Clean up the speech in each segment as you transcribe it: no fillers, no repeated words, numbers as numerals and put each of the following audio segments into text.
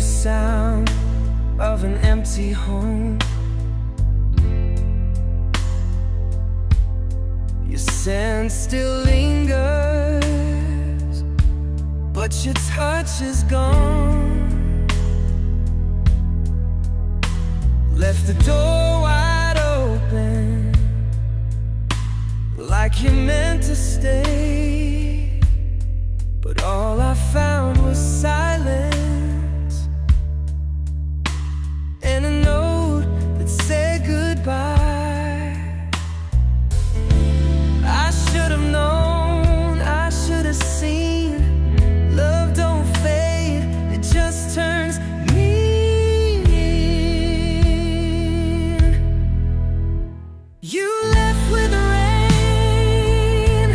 the sound of an empty home. Your scent still lingers, but your touch is gone. Left the door wide open, like you meant to stay, but all I found was silence and a note that said goodbye. I should have known, I should have seen. Love don't fade, it just turns mean. You left with the rain,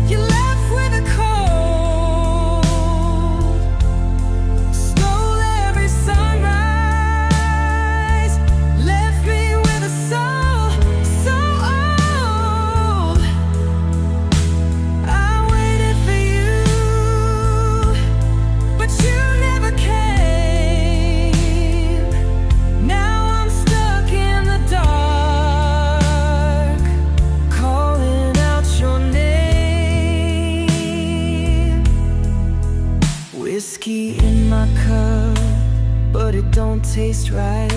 you left with the cold, stole every sunrise, left me with a soul so old. I waited for you, but you never came. Now I'm stuck in the dark, calling out your name. Whiskey in my cup, but it don't taste right.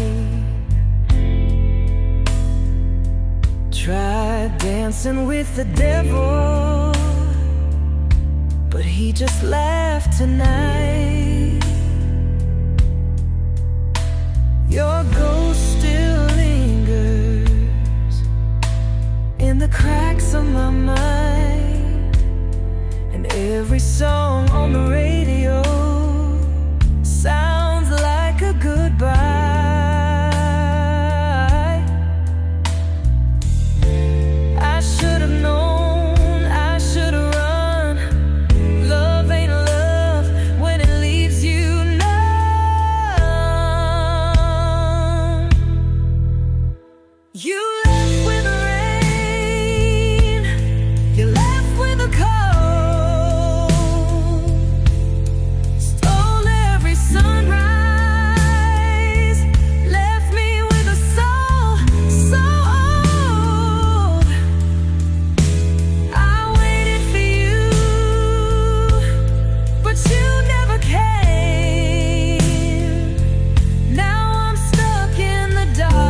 Tried dancing with the devil, but he just laughed tonight. Your ghost still lingers in the cracks of my mind, and every song on the radio sounds like a goodbye. I should have known, I should have run. Love ain't love when it leaves you numb. You left with the rain, you left with the cold, stole every sunrise, left me with a soul so old. I waited for you, but you never came. Now I'm stuck in the dark,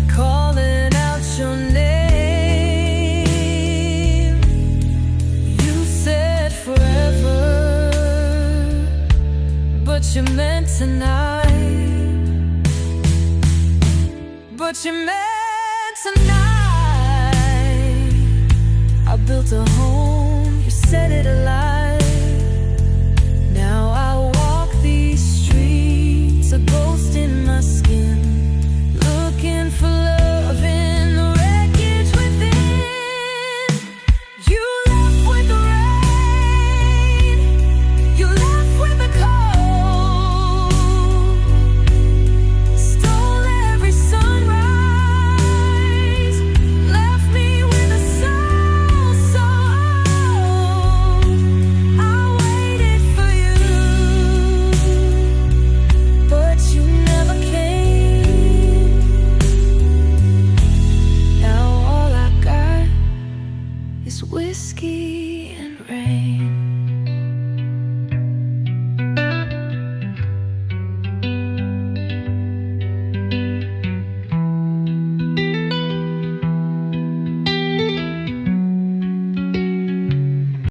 calling out your name. You said forever, but you meant tonight. But you meant tonight. I built a home, you set it alight. Now I walk these streets, a ghost in my skin, looking for love in the wreckage within. You left with the rain, you left with the cold, stole every sunrise, left me with a soul so old. I waited for you, but you never came. Now all I got is whiskey and rain.